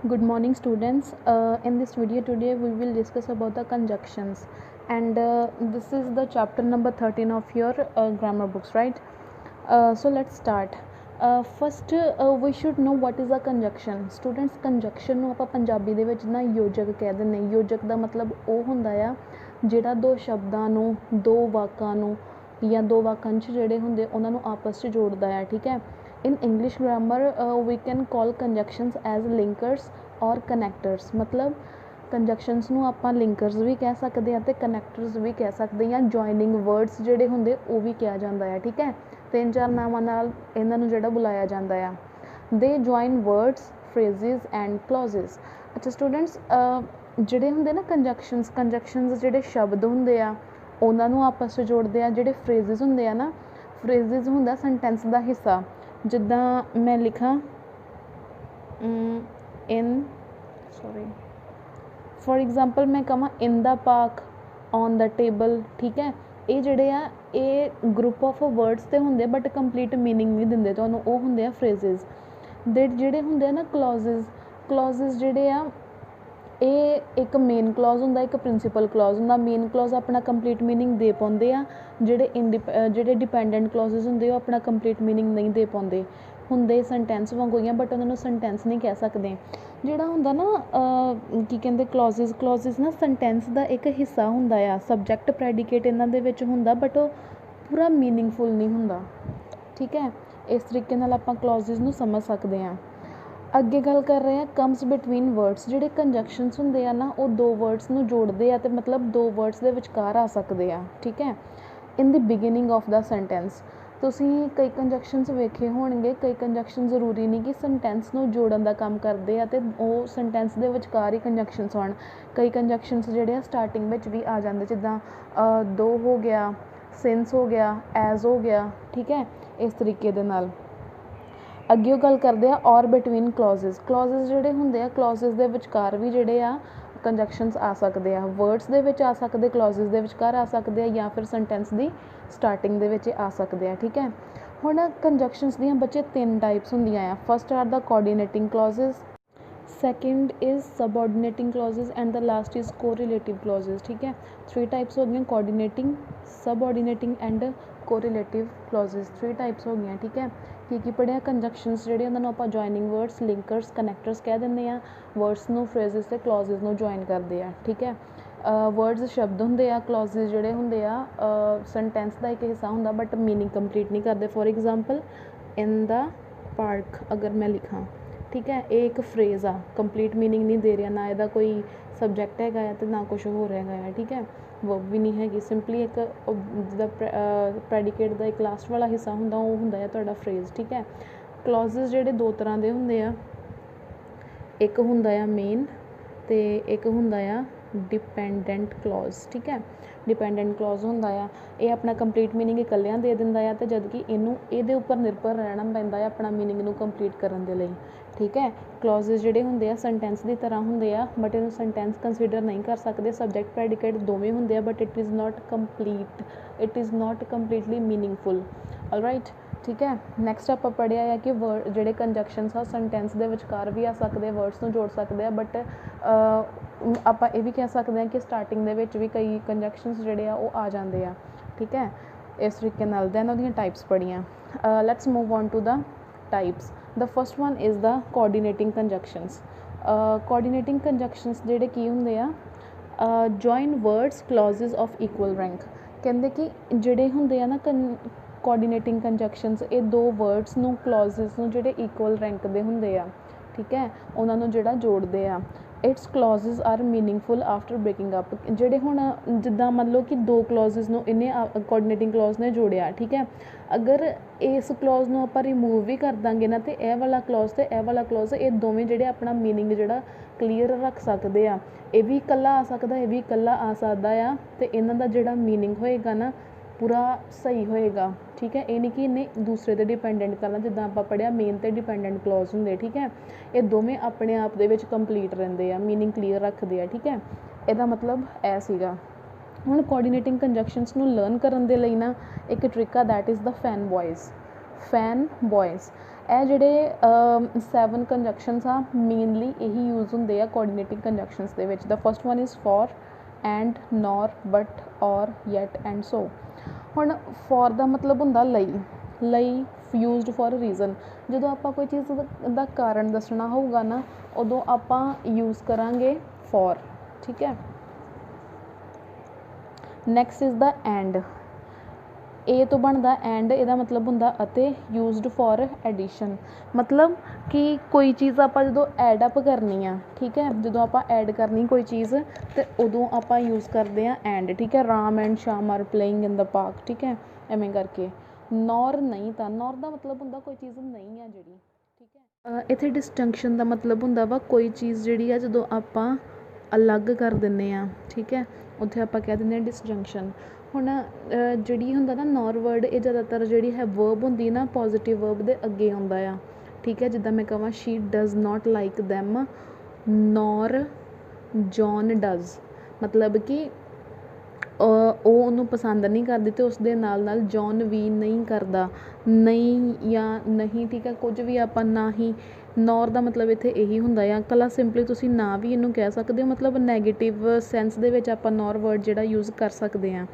Good morning, students. In this video today we will discuss about the conjunctions, and this is the chapter number 13 of your grammar books, right? So let's start. First, we should know what is a conjunction. Students, conjunction ਨੂੰ ਆਪਾਂ ਪੰਜਾਬੀ ਦੇ ਵਿੱਚ ਨਾ ਯੋਜਕ ਕਹਿ ਦਿੰਦੇ ਹਾਂ। ਯੋਜਕ ਦਾ ਮਤਲਬ ਉਹ ਹੁੰਦਾ ਆ ਜਿਹੜਾ ਦੋ ਸ਼ਬਦਾਂ ਨੂੰ, ਦੋ ਵਾਕਾਂ ਨੂੰ ਜਾਂ ਦੋ ਵਾਕਾਂ 'ਚ ਜਿਹੜੇ ਹੁੰਦੇ ਉਹਨਾਂ ਨੂੰ ਆਪਸ 'ਚ ਜੋੜਦਾ ਆ, ਠੀਕ ਹੈ। In English grammar we can call conjunctions as linkers or connectors। मतलब conjunctions ਨੂੰ ਆਪਾਂ linkers ਵੀ ਕਹਿ ਸਕਦੇ ਹਾਂ ਤੇ connectors ਵੀ ਕਹਿ ਸਕਦੇ ਹਾਂ। joining words ਜਿਹੜੇ ਹੁੰਦੇ ਉਹ ਵੀ ਕਿਹਾ ਜਾਂਦਾ ਹੈ, ਠੀਕ ਹੈ। ਤਿੰਨ ਚਾਰ ਨਾਵਾਂ ਨਾਲ ਇਹਨਾਂ ਨੂੰ ਜਿਹੜਾ ਬੁਲਾਇਆ ਜਾਂਦਾ ਆ। they join words, phrases and clauses। ਅੱਛਾ ਸਟੂਡੈਂਟਸ, ਜਿਹੜੇ ਹੁੰਦੇ ਨਾ conjunctions ਜਿਹੜੇ ਸ਼ਬਦ ਹੁੰਦੇ ਆ ਉਹਨਾਂ ਨੂੰ ਆਪਸ 'ਚ ਜੋੜਦੇ ਆ। ਜਿਹੜੇ phrases ਹੁੰਦੇ ਆ ਨਾ, phrases ਹੁੰਦਾ sentence ਦਾ ਹਿੱਸਾ। ਜਿੱਦਾਂ ਮੈਂ ਲਿਖਾਂ ਫੋਰ ਐਗਜ਼ਾਮਪਲ ਮੈਂ ਕਹਾਂ ਇਨ ਦਾ ਪਾਰਕ, ਔਨ ਦਾ ਟੇਬਲ, ਠੀਕ ਹੈ। ਇਹ ਜਿਹੜੇ ਆ ਇਹ ਗਰੁੱਪ ਆਫ ਵਰਡਸ ਤੇ ਹੁੰਦੇ ਬਟ ਕੰਪਲੀਟ ਮੀਨਿੰਗ ਨਹੀਂ ਦਿੰਦੇ ਤੁਹਾਨੂੰ, ਉਹ ਹੁੰਦੇ ਆ ਫਰੇਜ਼ਿਸ ਦੇ। ਜਿਹੜੇ ਹੁੰਦੇ ਆ ਨਾ ਕਲੋਜ਼ਿਸ ਜਿਹੜੇ ਆ ਇਹ ਇੱਕ ਮੇਨ ਕਲੋਜ਼ ਹੁੰਦਾ, ਇੱਕ ਪ੍ਰਿੰਸੀਪਲ ਕਲੋਜ਼ ਹੁੰਦਾ। ਮੇਨ ਕਲੋਜ਼ ਆਪਣਾ ਕੰਪਲੀਟ ਮੀਨਿੰਗ ਦੇ ਪਾਉਂਦੇ ਆ, ਜਿਹੜੇ ਡਿਪੈਂਡੈਂਟ ਕਲੋਜ਼ਿਸ ਹੁੰਦੇ ਉਹ ਆਪਣਾ ਕੰਪਲੀਟ ਮੀਨਿੰਗ ਨਹੀਂ ਦੇ ਪਾਉਂਦੇ ਹੁੰਦੇ। ਸੈਂਟੈਂਸ ਵਾਂਗੂ ਹੀ ਆ ਬਟ ਉਹਨਾਂ ਨੂੰ ਸੈਂਟੈਂਸ ਨਹੀਂ ਕਹਿ ਸਕਦੇ। ਜਿਹੜਾ ਹੁੰਦਾ ਨਾ ਕੀ ਕਹਿੰਦੇ ਕਲੋਜ਼ਿਸ ਨਾ ਸੈਂਟੈਂਸ ਦਾ ਇੱਕ ਹਿੱਸਾ ਹੁੰਦਾ ਆ। ਸਬਜੈਕਟ ਪ੍ਰੈਡੀਕੇਟ ਇਹਨਾਂ ਦੇ ਵਿੱਚ ਹੁੰਦਾ ਬਟ ਉਹ ਪੂਰਾ ਮੀਨਿੰਗਫੁਲ ਨਹੀਂ ਹੁੰਦਾ, ਠੀਕ ਹੈ। ਇਸ ਤਰੀਕੇ ਨਾਲ ਆਪਾਂ ਕਲੋਜ਼ਿਸ ਨੂੰ ਸਮਝ ਸਕਦੇ ਹਾਂ। ਅੱਗੇ ਗੱਲ ਕਰ ਰਹੇ ਹਾਂ ਕਮਸ ਬਿਟਵੀਨ ਵਰਡਸ। ਜਿਹੜੇ ਕੰਜੰਕਸ਼ਨਸ ਹੁੰਦੇ ਆ ਨਾ ਉਹ ਦੋ ਵਰਡਸ ਨੂੰ ਜੋੜਦੇ ਆ ਅਤੇ ਮਤਲਬ ਦੋ ਵਰਡਸ ਦੇ ਵਿਚਕਾਰ ਆ ਸਕਦੇ ਆ, ਠੀਕ ਹੈ। ਇਨ ਦੀ ਬਿਗਿਨਿੰਗ ਆਫ ਦਾ ਸੈਂਟੈਂਸ ਤੁਸੀਂ ਕਈ ਕੰਜੰਕਸ਼ਨਸ ਵੇਖੇ ਹੋਣਗੇ। ਕਈ ਕੰਜੰਕਸ਼ਨ ਜ਼ਰੂਰੀ ਨਹੀਂ ਕਿ ਸੈਂਟੈਂਸ ਨੂੰ ਜੋੜਨ ਦਾ ਕੰਮ ਕਰਦੇ ਆ ਅਤੇ ਉਹ ਸੈਂਟੈਂਸ ਦੇ ਵਿਚਕਾਰ ਹੀ ਕੰਜੰਕਸ਼ਨਸ ਹੋਣ। ਕਈ ਕੰਜੰਕਸ਼ਨਸ ਜਿਹੜੇ ਆ ਸਟਾਰਟਿੰਗ ਵਿੱਚ ਵੀ ਆ ਜਾਂਦੇ, ਜਿੱਦਾਂ ਦੋ ਹੋ ਗਿਆ, ਸਿੰਸ ਹੋ ਗਿਆ, ਐਜ਼ ਹੋ ਗਿਆ, ਠੀਕ ਹੈ। ਇਸ ਤਰੀਕੇ ਦੇ ਨਾਲ ਅੱਗੇ ਉਹ ਗੱਲ ਕਰਦੇ ਆ ਔਰ ਬਿਟਵੀਨ ਕਲੋਜ਼ਿਸ ਜਿਹੜੇ ਹੁੰਦੇ ਆ ਕਲੋਜ਼ਿਸ ਦੇ ਵਿਚਕਾਰ ਵੀ ਜਿਹੜੇ ਆ ਕੰਜੰਕਸ਼ਨਸ ਆ ਸਕਦੇ ਆ। ਵਰਡਸ ਦੇ ਵਿੱਚ ਆ ਸਕਦੇ, ਕਲੋਜ਼ਿਸ ਦੇ ਵਿਚਕਾਰ ਆ ਸਕਦੇ ਆ, ਜਾਂ ਫਿਰ ਸੈਂਟੈਂਸ ਦੀ ਸਟਾਰਟਿੰਗ ਦੇ ਵਿੱਚ ਆ ਸਕਦੇ ਆ, ਠੀਕ ਹੈ। ਹੁਣ ਕੰਜੰਕਸ਼ਨਸ ਦੀਆਂ ਬੱਚੇ ਤਿੰਨ ਟਾਈਪਸ ਹੁੰਦੀਆਂ ਆ। First are the coordinating clauses, second is subordinating clauses and the last is correlative clauses, ਠੀਕ ਹੈ। ਥ੍ਰੀ ਟਾਈਪਸ ਹੋ ਗਈਆਂ, coordinating, subordinating and correlative clauses. Three types ਹੋ ਗਈਆਂ, ਠੀਕ ਹੈ। ਕੀ ਪੜ੍ਹਿਆ? ਕੰਜੰਕਸ਼ਨਸ ਜਿਹੜੇ ਉਹਨਾਂ ਨੂੰ ਆਪਾਂ ਜੁਆਇਨਿੰਗ ਵਰਡਸ, ਲਿੰਕਰਸ, ਕਨੈਕਟਰਸ ਕਹਿ ਦਿੰਦੇ ਹਾਂ। ਵਰਡਸ ਨੂੰ, ਫਰੇਜ਼ਿਸ ਅਤੇ ਕਲੋਜ਼ਿਸ ਨੂੰ ਜੁਆਇਨ ਕਰਦੇ ਆ, ਠੀਕ ਹੈ। ਵਰਡਸ ਸ਼ਬਦ ਹੁੰਦੇ ਆ, ਕਲੋਜ਼ਿਸ ਜਿਹੜੇ ਹੁੰਦੇ ਆ ਸੈਂਟੈਂਸ ਦਾ ਇੱਕ ਹਿੱਸਾ ਹੁੰਦਾ ਬਟ ਮੀਨਿੰਗ ਕੰਪਲੀਟ ਨਹੀਂ ਕਰਦੇ। For example in the park ਅਗਰ ਮੈਂ ਲਿਖਾਂ, ਠੀਕ ਹੈ, ਇਹ ਇੱਕ ਫਰੇਜ਼ ਆ, ਕੰਪਲੀਟ ਮੀਨਿੰਗ ਨਹੀਂ ਦੇ ਰਿਹਾ, ਨਾ ਇਹਦਾ ਕੋਈ ਸਬਜੈਕਟ ਹੈਗਾ ਆ ਅਤੇ ਨਾ ਕੁਛ ਹੋਰ ਹੈਗਾ ਆ, ਠੀਕ ਹੈ। ਵਰਬ ਵੀ ਨਹੀਂ ਹੈਗੀ, ਸਿੰਪਲੀ ਇੱਕ ਜਿੱਦਾਂ ਪ੍ਰੈਡੀਕੇਟ ਦਾ ਇੱਕ ਲਾਸਟ ਵਾਲਾ ਹਿੱਸਾ ਹੁੰਦਾ ਉਹ ਹੁੰਦਾ ਆ ਤੁਹਾਡਾ ਫਰੇਜ਼, ਠੀਕ ਹੈ। ਕਲੋਜ਼ਿਸ ਜਿਹੜੇ ਦੋ ਤਰ੍ਹਾਂ ਦੇ ਹੁੰਦੇ ਆ, ਇੱਕ ਹੁੰਦਾ ਆ ਮੇਨ ਅਤੇ ਇੱਕ ਹੁੰਦਾ ਆ ਡਿਪੈਂਡੈਂਟ ਕਲੋਜ਼, ਠੀਕ ਹੈ। ਡਿਪੈਂਡੈਂਟ ਕਲੋਜ਼ ਹੁੰਦਾ ਆ ਇਹ ਆਪਣਾ ਕੰਪਲੀਟ ਮੀਨਿੰਗ ਇਕੱਲਿਆਂ ਦੇ ਦਿੰਦਾ ਆ ਅਤੇ ਜਦ ਕਿ ਇਹਨੂੰ ਇਹਦੇ ਉੱਪਰ ਨਿਰਭਰ ਰਹਿਣਾ ਪੈਂਦਾ ਆ ਆਪਣਾ ਮੀਨਿੰਗ ਨੂੰ ਕੰਪਲੀਟ ਕਰਨ ਦੇ ਲਈ, ਠੀਕ ਹੈ। ਕਲੋਜ਼ਿਸ ਜਿਹੜੇ ਹੁੰਦੇ ਆ ਸੈਂਟੈਂਸ ਦੀ ਤਰ੍ਹਾਂ ਹੁੰਦੇ ਆ ਬਟ ਇਹਨੂੰ ਸੈਂਟੈਂਸ ਕੰਸੀਡਰ ਨਹੀਂ ਕਰ ਸਕਦੇ। ਸਬਜੈਕਟ ਪ੍ਰੈਡੀਕੇਟ ਦੋਵੇਂ ਹੁੰਦੇ ਆ but it is not completely meaningful, all right, ਠੀਕ ਹੈ। ਨੈਕਸਟ ਆਪਾਂ ਪੜ੍ਹਿਆ ਆ ਕਿ ਜਿਹੜੇ ਕੰਜੰਕਸ਼ਨਸ ਆ ਸੈਂਟੈਂਸ ਦੇ ਵਿਚਕਾਰ ਵੀ ਆ ਸਕਦੇ, ਵਰਡਸ ਨੂੰ ਜੋੜ ਸਕਦੇ ਆ ਬਟ ਆਪਾਂ ਇਹ ਵੀ ਕਹਿ ਸਕਦੇ ਹਾਂ ਕਿ ਸਟਾਰਟਿੰਗ ਦੇ ਵਿੱਚ ਵੀ ਕਈ ਕੰਜੰਕਸ਼ਨਸ ਜਿਹੜੇ ਆ ਉਹ ਆ ਜਾਂਦੇ ਆ, ਠੀਕ ਹੈ। ਇਸ ਤਰੀਕੇ ਨਾਲ ਦੈਨ ਉਹਦੀਆਂ ਟਾਈਪਸ ਪੜ੍ਹੀਆਂ। Let's move on to the types. The first one is the coordinating conjunctions। coordinating conjunctions ਜਿਹੜੇ ਕੀ ਹੁੰਦੇ ਆ, join words, clauses of equal rank। ਕਹਿੰਦੇ ਕਿ ਜਿਹੜੇ ਹੁੰਦੇ ਆ ਨਾ coordinating conjunctions ਇਹ ਦੋ words ਨੂੰ, clauses ਨੂੰ ਜਿਹੜੇ equal rank ਦੇ ਹੁੰਦੇ ਆ, ਠੀਕ ਹੈ, ਉਹਨਾਂ ਨੂੰ ਜਿਹੜਾ ਜੋੜਦੇ ਆ। Its clauses are meaningful after breaking up. ਜਿਹੜੇ ਹੁਣ ਜਿੱਦਾਂ ਮੰਨ ਲਓ ਕਿ ਦੋ ਕਲੋਜ਼ਿਸ ਨੂੰ ਇਹਨੇ ਕੋਆਰਡੀਨੇਟਿੰਗ ਕਲੋਜ਼ ਨੇ ਜੋੜਿਆ, ਠੀਕ ਹੈ। ਅਗਰ ਇਸ ਕਲੋਜ਼ ਨੂੰ ਆਪਾਂ ਰਿਮੂਵ ਵੀ ਕਰ ਦਾਂਗੇ ਨਾ ਅਤੇ ਇਹ ਵਾਲਾ ਕਲੋਜ਼ ਅਤੇ ਇਹ ਵਾਲਾ ਕਲੋਜ਼ ਇਹ ਦੋਵੇਂ ਜਿਹੜੇ ਆਪਣਾ ਮੀਨਿੰਗ ਜਿਹੜਾ ਕਲੀਅਰ ਰੱਖ ਸਕਦੇ ਆ। ਇਹ ਵੀ ਇਕੱਲਾ ਆ ਸਕਦਾ, ਇਹ ਵੀ ਇਕੱਲਾ ਆ ਸਕਦਾ ਆ ਅਤੇ ਇਹਨਾਂ ਦਾ ਜਿਹੜਾ ਮੀਨਿੰਗ ਹੋਏਗਾ ਨਾ ਪੂਰਾ ਸਹੀ ਹੋਏਗਾ, ਠੀਕ ਹੈ। ਇਹ ਨਹੀਂ ਕਿ ਇਹਨੇ ਦੂਸਰੇ 'ਤੇ ਡਿਪੈਂਡੈਂਟ ਕਰਨਾ, ਜਿੱਦਾਂ ਆਪਾਂ ਪੜ੍ਹਿਆ ਮੇਨ 'ਤੇ ਡਿਪੈਂਡੈਂਟ ਕਲੋਜ਼ ਹੁੰਦੇ, ਠੀਕ ਹੈ। ਇਹ ਦੋਵੇਂ ਆਪਣੇ ਆਪ ਦੇ ਵਿੱਚ ਕੰਪਲੀਟ ਰਹਿੰਦੇ ਆ, ਮੀਨਿੰਗ ਕਲੀਅਰ ਰੱਖਦੇ ਆ, ਠੀਕ ਹੈ। ਇਹਦਾ ਮਤਲਬ ਇਹ ਸੀਗਾ। ਹੁਣ ਕੋਆਰਡੀਨੇਟਿੰਗ ਕੰਜੰਕਸ਼ਨਸ ਨੂੰ ਲਰਨ ਕਰਨ ਦੇ ਲਈ ਨਾ ਇੱਕ ਟ੍ਰਿਕ ਆ, that is the fan voice. ਇਹ ਜਿਹੜੇ 7 ਕੰਜੰਕਸ਼ਨਸ ਆ ਮੇਨਲੀ ਇਹੀ ਯੂਜ਼ ਹੁੰਦੇ ਆ ਕੋਆਰਡੀਨੇਟਿੰਗ ਕੰਜੰਕਸ਼ਨਸ ਦੇ ਵਿੱਚ। The first one is for, and, nor, but, or, yet and so. ਹੁਣ ਫॉर ਦਾ ਮਤਲਬ ਹੁੰਦਾ ਲਈ ਯੂਜ਼ਡ ਫॉर ਅ ਰੀਜ਼ਨ। ਜਦੋਂ ਆਪਾਂ ਕੋਈ ਚੀਜ਼ ਦਾ ਕਾਰਨ ਦੱਸਣਾ ਹੋਊਗਾ ਨਾ ਉਦੋਂ ਆਪਾਂ ਯੂਜ਼ ਕਰਾਂਗੇ ਫॉर, ਠੀਕ ਹੈ। Next is the and. A ਤੋਂ ਬਣਦਾ ਐਂਡ, ਇਹਦਾ ਮਤਲਬ ਹੁੰਦਾ ਅਤੇ, ਯੂਜ਼ਡ ਫॉर ਐਡੀਸ਼ਨ। ਮਤਲਬ ਕਿ ਕੋਈ ਚੀਜ਼ ਆਪਾਂ ਜਦੋਂ ਐਡ ਅਪ ਕਰਨੀ ਆ, ਠੀਕ ਹੈ, ਜਦੋਂ ਆਪਾਂ ਐਡ ਕਰਨੀ ਕੋਈ ਚੀਜ਼ ਤੇ ਉਦੋਂ ਆਪਾਂ ਯੂਜ਼ ਕਰਦੇ ਆ ਐਂਡ, ਠੀਕ ਹੈ। ਰਾਮ ਐਂਡ ਸ਼ਾਮ ਆਰ ਪਲੇਇੰਗ ਇਨ ਦਾ ਪਾਰਕ, ਠੀਕ ਹੈ, ਐਵੇਂ ਕਰਕੇ। ਨੌਰ ਨਹੀਂ ਤਾਂ, ਨੌਰ ਦਾ ਮਤਲਬ ਹੁੰਦਾ ਕੋਈ ਚੀਜ਼ ਨਹੀਂ ਆ ਜਿਹੜੀ, ਠੀਕ ਹੈ। ਇੱਥੇ ਡਿਸਟੰਕਸ਼ਨ ਦਾ ਮਤਲਬ ਹੁੰਦਾ ਵਾ ਕੋਈ ਚੀਜ਼ ਜਿਹੜੀ ਆ ਜਦੋਂ ਆਪਾਂ ਅਲੱਗ ਕਰ ਦਿੰਦੇ ਹਾਂ, ਠੀਕ ਹੈ, ਉੱਥੇ ਆਪਾਂ ਕਹਿ ਦਿੰਦੇ ਹਾਂ ਡਿਸਜੰਕਸ਼ਨ। ਹੁਣ ਜਿਹੜੀ ਹੁੰਦਾ ਨਾ ਨੌਰ ਵਰਡ, ਇਹ ਜ਼ਿਆਦਾਤਰ ਜਿਹੜੀ ਹੈ ਵਰਬ ਹੁੰਦੀ ਨਾ ਪੋਜ਼ੀਟਿਵ ਵਰਬ ਦੇ ਅੱਗੇ ਆਉਂਦਾ ਆ, ਠੀਕ ਹੈ। ਜਿੱਦਾਂ ਮੈਂ ਕਹਾਂ she does not like them nor John does, ਮਤਲਬ ਕਿ ਉਹ ਉਹਨੂੰ ਪਸੰਦ ਨਹੀਂ ਕਰਦੀ ਅਤੇ ਉਸ ਦੇ ਨਾਲ ਨਾਲ ਜੌਨ ਵੀ ਨਹੀਂ ਕਰਦਾ, ਨਹੀਂ ਜਾਂ ਨਹੀਂ, ਠੀਕ ਹੈ। ਕੁਝ ਵੀ ਆਪਾਂ ਨਾ ਹੀ, ਨੌਰ ਦਾ ਮਤਲਬ ਇੱਥੇ ਇਹੀ ਹੁੰਦਾ ਆ। ਇਕੱਲਾ ਸਿੰਪਲੀ ਤੁਸੀਂ ਨਾ ਵੀ ਇਹਨੂੰ ਕਹਿ ਸਕਦੇ ਹੋ, ਮਤਲਬ ਨੈਗੇਟਿਵ ਸੈਂਸ ਦੇ ਵਿੱਚ ਆਪਾਂ ਨੌਰ ਵਰਡ ਜਿਹੜਾ ਯੂਜ਼ ਕਰ ਸਕਦੇ ਹਾਂ,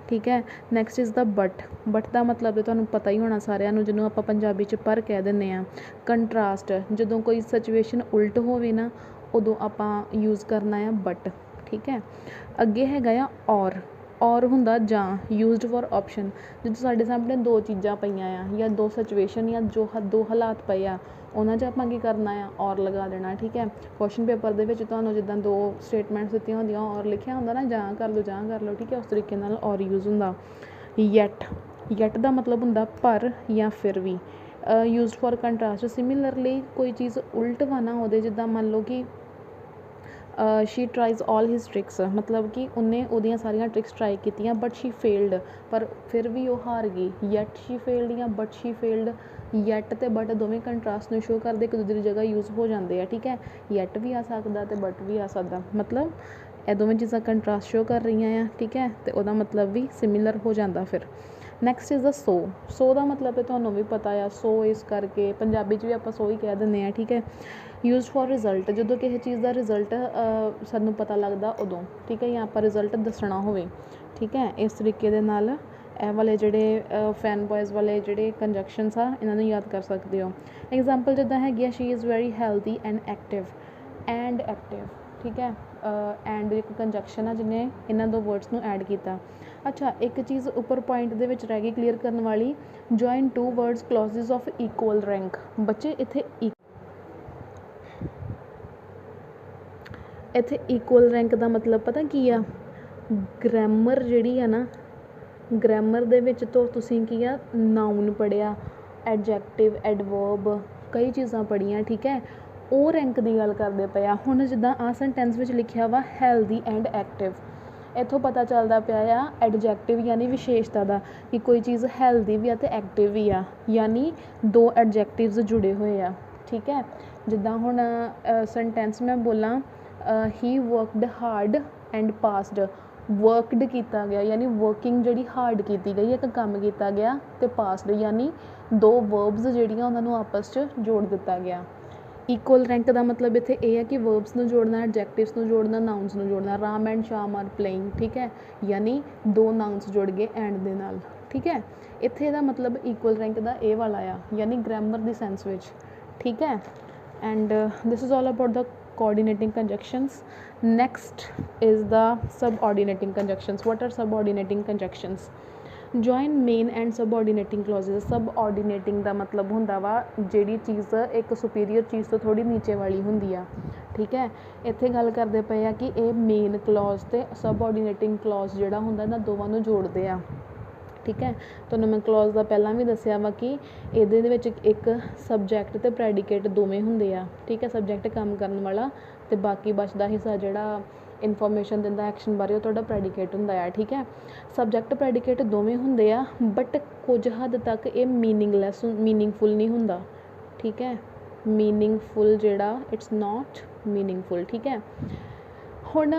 ਠੀਕ ਹੈ। Next is the but. But ਦਾ ਮਤਲਬ ਤੁਹਾਨੂੰ ਪਤਾ ਹੀ ਹੋਣਾ ਸਾਰਿਆਂ ਨੂੰ, ਜਿਹਨੂੰ ਆਪਾਂ ਪੰਜਾਬੀ 'ਚ ਪਰ ਕਹਿ ਦਿੰਦੇ ਹਾਂ। ਕੰਟਰਾਸਟ, ਜਦੋਂ ਕੋਈ ਸਿਚੁਏਸ਼ਨ ਉਲਟ ਹੋਵੇ ਨਾ ਉਦੋਂ ਆਪਾਂ ਯੂਜ਼ ਕਰਨਾ ਆ ਬਟ, ਠੀਕ ਹੈ। ਅੱਗੇ ਹੈਗਾ ਆ ਔਰ ਹੁੰਦਾ ਜਾਂ, ਯੂਜ਼ਡ ਫॉर ਆਪਸ਼ਨ। ਜਦੋਂ ਸਾਡੇ ਸਾਹਮਣੇ ਦੋ ਚੀਜ਼ਾਂ ਪਈਆਂ ਆ ਜਾਂ ਦੋ ਸਿਚੁਏਸ਼ਨ ਜਾਂ ਦੋ ਹਾਲਾਤ ਪਏ ਆ, ਉਹਨਾਂ 'ਚ ਆਪਾਂ ਕੀ ਕਰਨਾ ਆ ਔਰ ਲਗਾ ਦੇਣਾ, ਠੀਕ ਹੈ। ਕੁਐਸਚਨ ਪੇਪਰ ਦੇ ਵਿੱਚ ਤੁਹਾਨੂੰ ਜਿੱਦਾਂ ਦੋ ਸਟੇਟਮੈਂਟਸ ਦਿੱਤੀਆਂ ਹੁੰਦੀਆਂ ਔਰ ਲਿਖਿਆ ਹੁੰਦਾ ਨਾ ਜਾਂ ਕਰ ਲਓ, ਠੀਕ ਹੈ, ਉਸ ਤਰੀਕੇ ਨਾਲ ਔਰ ਯੂਜ਼ ਹੁੰਦਾ। ਯੈਟ ਦਾ ਮਤਲਬ ਹੁੰਦਾ ਪਰ ਜਾਂ ਫਿਰ ਵੀ, ਯੂਜ਼ਡ ਫॉर ਕੰਟਰਾਸਟ। ਸਿਮਿਲਰਲੀ ਕੋਈ ਚੀਜ਼ ਉਲਟ ਵਾ ਨਾ ਉਹਦੇ, ਜਿੱਦਾਂ ਮੰਨ ਲਓ ਕਿ ਸ਼ੀ ਟਰਾਈਜ਼ ਆਲ ਹਿਜ਼ ਟ੍ਰਿਕਸ, ਮਤਲਬ ਕਿ ਉਹਨੇ ਉਹਦੀਆਂ ਸਾਰੀਆਂ ਟ੍ਰਿਕਸ ਟਰਾਈ ਕੀਤੀਆਂ ਬਟ ਸ਼ੀ ਫੇਲਡ, ਪਰ ਫਿਰ ਵੀ ਉਹ ਹਾਰ ਗਈ। ਯੈਟ ਸ਼ੀ ਫੇਲਡ ਜਾਂ ਬਟ ਸ਼ੀ ਫੇਲਡ, ਯੈਟ ਅਤੇ ਬਟ ਦੋਵੇਂ ਕੰਟਰਾਸਟ ਨੂੰ ਸ਼ੋ ਕਰਦੇ, ਇੱਕ ਦੂਜੇ ਦੀ ਜਗ੍ਹਾ ਯੂਜ਼ ਹੋ ਜਾਂਦੇ ਆ, ਠੀਕ ਹੈ। ਯੈਟ ਵੀ ਆ ਸਕਦਾ ਅਤੇ ਬਟ ਵੀ ਆ ਸਕਦਾ, ਮਤਲਬ ਇਹ ਦੋਵੇਂ ਚੀਜ਼ਾਂ ਕੰਟਰਾਸਟ ਸ਼ੋ ਕਰ ਰਹੀਆਂ ਆ, ਠੀਕ ਹੈ, ਅਤੇ ਉਹਦਾ ਮਤਲਬ ਵੀ ਸਿਮਿਲਰ ਹੋ ਜਾਂਦਾ ਫਿਰ। ਨੈਕਸਟ ਇਜ਼ ਦਾ ਸੋ ਦਾ ਮਤਲਬ ਤੁਹਾਨੂੰ ਵੀ ਪਤਾ ਆ, ਸੋ ਇਸ ਕਰਕੇ ਪੰਜਾਬੀ 'ਚ ਵੀ ਆਪਾਂ ਸੋ ਹੀ ਕਹਿ ਦਿੰਦੇ ਹਾਂ, ਠੀਕ ਹੈ। ਯੂਜ਼ਡ ਫॉर ਰਿਜ਼ਲਟ, ਜਦੋਂ ਕਿਸੇ ਚੀਜ਼ ਦਾ ਰਿਜ਼ਲਟ ਸਾਨੂੰ ਪਤਾ ਲੱਗਦਾ ਉਦੋਂ, ਠੀਕ ਹੈ, ਜਾਂ ਆਪਾਂ ਰਿਜ਼ਲਟ ਦੱਸਣਾ ਹੋਵੇ, ਠੀਕ ਹੈ। ਇਸ ਤਰੀਕੇ ਦੇ ਨਾਲ ਇਹ ਵਾਲੇ ਜਿਹੜੇ ਫੈਨ ਬॉयਜ਼ ਵਾਲੇ ਜਿਹੜੇ ਕੰਜੰਕਸ਼ਨਸ ਆ ਇਹਨਾਂ ਨੂੰ ਯਾਦ ਕਰ ਸਕਦੇ ਹੋ। ਐਗਜ਼ਾਮਪਲ ਜਿੱਦਾਂ ਹੈਗੀ ਆ she is very healthy and active, ਠੀਕ ਹੈ। ਐਂਡ ਇੱਕ ਕੰਜੰਕਸ਼ਨ ਆ ਜਿਹਨੇ ਇਹਨਾਂ ਦੋ ਵਰਡਸ ਨੂੰ ਐਡ ਕੀਤਾ। ਅੱਛਾ, ਇੱਕ ਚੀਜ਼ ਉੱਪਰ ਪੁਆਇੰਟ ਦੇ ਵਿੱਚ ਰਹਿ ਗਈ ਕਲੀਅਰ ਕਰਨ ਵਾਲੀ, join two words clauses of equal rank. ਬੱਚੇ ਇੱਥੇ ਇਕੁਅਲ ਰੈਂਕ ਦਾ ਮਤਲਬ ਪਤਾ ਕੀ ਆ, ਗ੍ਰਾਮਰ ਜਿਹੜੀ ਆ ਨਾ, ਗ੍ਰਾਮਰ ਦੇ ਵਿੱਚ ਤੋਂ ਤੁਸੀਂ ਕੀ ਆ ਨਾਊਨ ਪੜ੍ਹਿਆ, ਐਡਜੈਕਟਿਵ, ਐਡਵਰਬ, ਕਈ ਚੀਜ਼ਾਂ ਪੜ੍ਹੀਆਂ, ਠੀਕ ਹੈ, ਉਹ ਰੈਂਕ ਦੀ ਗੱਲ ਕਰਦੇ ਪਏ ਆ। ਹੁਣ ਜਿੱਦਾਂ ਆਹ ਸੈਂਟੈਂਸ ਵਿੱਚ ਲਿਖਿਆ ਵਾ ਹੈਲਦੀ ਐਂਡ ਐਕਟਿਵ, ਇੱਥੋਂ ਪਤਾ ਚੱਲਦਾ ਪਿਆ ਆ ਐਡਜੈਕਟਿਵ ਯਾਨੀ ਵਿਸ਼ੇਸ਼ਤਾ ਦਾ, ਕਿ ਕੋਈ ਚੀਜ਼ ਹੈਲਦੀ ਵੀ ਆ ਅਤੇ ਐਕਟਿਵ ਵੀ ਆ, ਯਾਨੀ ਦੋ ਐਡਜੈਕਟਿਵਸ ਜੁੜੇ ਹੋਏ ਆ, ਠੀਕ ਹੈ। ਜਿੱਦਾਂ ਹੁਣ ਸੈਂਟੈਂਸ ਮੈਂ ਬੋਲਾਂ he worked hard and passed, worked ਕੀਤਾ ਗਿਆ ਯਾਨੀ ਵਰਕਿੰਗ ਜਿਹੜੀ ਹਾਰਡ ਕੀਤੀ ਗਈ, ਇੱਕ ਕੰਮ ਕੀਤਾ ਗਿਆ, ਅਤੇ ਪਾਸਡ ਯਾਨੀ ਦੋ ਵਰਬਸ ਜਿਹੜੀਆਂ ਉਹਨਾਂ ਨੂੰ ਆਪਸ 'ਚ ਜੋੜ ਦਿੱਤਾ ਗਿਆ। ਇਕੁਅਲ ਰੈਂਕ ਦਾ ਮਤਲਬ ਇੱਥੇ ਇਹ ਹੈ ਕਿ ਵਰਬਸ ਨੂੰ ਜੋੜਨਾ, ਐਡਜੈਕਟਿਵਸ ਨੂੰ ਜੋੜਨਾ, ਨਾਊਨਸ ਨੂੰ ਜੋੜਨਾ। ਰਾਮ ਐਂਡ ਸ਼ਾਮ ਆਰ ਪਲੇਇੰਗ, ਠੀਕ ਹੈ, ਯਾਨੀ ਦੋ ਨਾਊਨਸ ਜੁੜ ਗਏ ਐਂਡ ਦੇ ਨਾਲ, ਠੀਕ ਹੈ। ਇੱਥੇ ਇਹਦਾ ਮਤਲਬ ਇਕੁਅਲ ਰੈਂਕ ਦਾ ਇਹ ਵਾਲਾ ਆ, ਯਾਨੀ ਗ੍ਰਾਮਰ ਦੀ ਸੈਂਸ ਵਿੱਚ, ਠੀਕ ਹੈ। And this is all about the coordinating conjunctions. Next is the subordinating conjunctions. What are subordinating conjunctions? Join main and subordinating clauses. Subordinating ਦਾ ਮਤਲਬ ਹੁੰਦਾ ਵਾ ਜਿਹੜੀ ਚੀਜ਼ ਇੱਕ ਸੁਪੀਰੀਅਰ ਚੀਜ਼ ਤੋਂ ਥੋੜ੍ਹੀ ਨੀਚੇ ਵਾਲੀ ਹੁੰਦੀ ਆ, ਠੀਕ ਹੈ। ਇੱਥੇ ਗੱਲ ਕਰਦੇ ਪਏ ਆ ਕਿ ਇਹ ਮੇਨ ਕਲੌਜ਼ ਅਤੇ ਸਬਆਰਡੀਨੇਟਿੰਗ ਕਲੌਜ਼ ਜਿਹੜਾ ਹੁੰਦਾ ਇਹਨਾਂ ਦੋਵਾਂ ਨੂੰ ਜੋੜਦੇ ਆ, ਠੀਕ ਹੈ। ਤੁਹਾਨੂੰ ਮੈਂ ਕਲੌਜ਼ ਦਾ ਪਹਿਲਾਂ ਵੀ ਦੱਸਿਆ ਵਾ ਕਿ ਇਹਦੇ ਦੇ ਵਿੱਚ ਇੱਕ ਸਬਜੈਕਟ ਅਤੇ ਪ੍ਰੈਡੀਕੇਟ ਦੋਵੇਂ ਹੁੰਦੇ ਆ, ਠੀਕ ਹੈ। ਸਬਜੈਕਟ ਕੰਮ ਕਰਨ ਵਾਲਾ ਅਤੇ ਬਾਕੀ ਬਚਦਾ ਹਿੱਸਾ ਜਿਹੜਾ ਇਨਫੋਰਮੇਸ਼ਨ ਦਿੰਦਾ ਐਕਸ਼ਨ ਬਾਰੇ, ਉਹ ਤੁਹਾਡਾ ਪ੍ਰੈਡੀਕੇਟ ਹੁੰਦਾ ਆ, ਠੀਕ ਹੈ। ਸਬਜੈਕਟ ਪ੍ਰੈਡੀਕੇਟ ਦੋਵੇਂ ਹੁੰਦੇ ਆ ਬਟ ਕੁਝ ਹੱਦ ਤੱਕ ਇਹ ਮੀਨਿੰਗਫੁਲ ਨਹੀਂ ਹੁੰਦਾ, ਠੀਕ ਹੈ। ਮੀਨਿੰਗਫੁਲ ਜਿਹੜਾ ਇਟਸ ਨੋਟ ਮੀਨਿੰਗਫੁਲ, ਠੀਕ ਹੈ। ਹੁਣ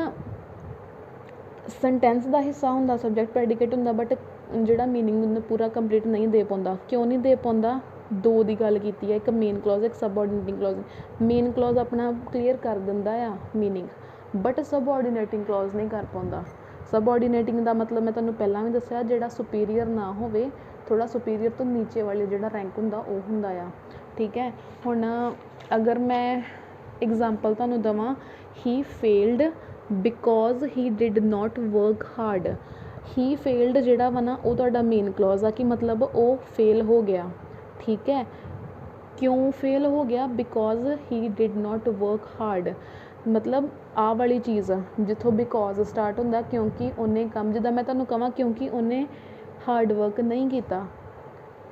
ਸੈਂਟੈਂਸ ਦਾ ਹਿੱਸਾ ਹੁੰਦਾ ਸਬਜੈਕਟ ਪ੍ਰੈਡੀਕੇਟ ਹੁੰਦਾ, ਬਟ ਜਿਹੜਾ ਮੀਨਿੰਗ ਪੂਰਾ ਕੰਪਲੀਟ ਨਹੀਂ ਦੇ ਪਾਉਂਦਾ। ਕਿਉਂ ਨਹੀਂ ਦੇ ਪਾਉਂਦਾ? ਦੋ ਦੀ ਗੱਲ ਕੀਤੀ ਹੈ, ਇੱਕ ਮੇਨ ਕਲੌਜ਼ ਇੱਕ सबऑर्डिनेटिंग ਕਲੌਜ਼। ਮੇਨ ਕਲੌਜ਼ ਆਪਣਾ ਕਲੀਅਰ ਕਰ ਦਿੰਦਾ ਆ ਮੀਨਿੰਗ, ਬਟ सबऑर्डिनेटिंग ਕਲੌਜ਼ ਨਹੀਂ ਕਰ ਪਾਉਂਦਾ। सबऑर्डिनेटिंग ਦਾ ਮਤਲਬ ਮੈਂ ਤੁਹਾਨੂੰ ਪਹਿਲਾਂ ਵੀ ਦੱਸਿਆ, ਜਿਹੜਾ ਸੁਪੀਰੀਅਰ ਨਾ ਹੋਵੇ, ਥੋੜ੍ਹਾ ਸੁਪੀਰੀਅਰ ਤੋਂ ਨੀਚੇ ਵਾਲੇ ਜਿਹੜਾ ਰੈਂਕ ਹੁੰਦਾ ਉਹ ਹੁੰਦਾ ਆ, ਠੀਕ ਹੈ। ਹੁਣ ਅਗਰ ਮੈਂ ਐਗਜ਼ਾਮਪਲ ਤੁਹਾਨੂੰ ਦੇਵਾਂ, he failed because he did not work hard. He failed ਜਿਹੜਾ ਵਾ ਨਾ, ਉਹ ਤੁਹਾਡਾ ਮੇਨ ਕਲੌਜ਼ ਆ, ਕਿ ਮਤਲਬ ਉਹ ਫੇਲ ਹੋ ਗਿਆ, ਠੀਕ ਹੈ। ਕਿਉਂ ਫੇਲ ਹੋ ਗਿਆ? Because he did not work hard. ਮਤਲਬ ਆਹ ਵਾਲੀ ਚੀਜ਼ ਜਿੱਥੋਂ ਬਿਕੋਜ਼ ਸਟਾਰਟ ਹੁੰਦਾ, ਕਿਉਂਕਿ ਉਹਨੇ ਕੰਮ, ਜਿੱਦਾਂ ਮੈਂ ਤੁਹਾਨੂੰ ਕਹਾਂ ਕਿਉਂਕਿ ਉਹਨੇ ਹਾਰਡ ਵਰਕ ਨਹੀਂ ਕੀਤਾ,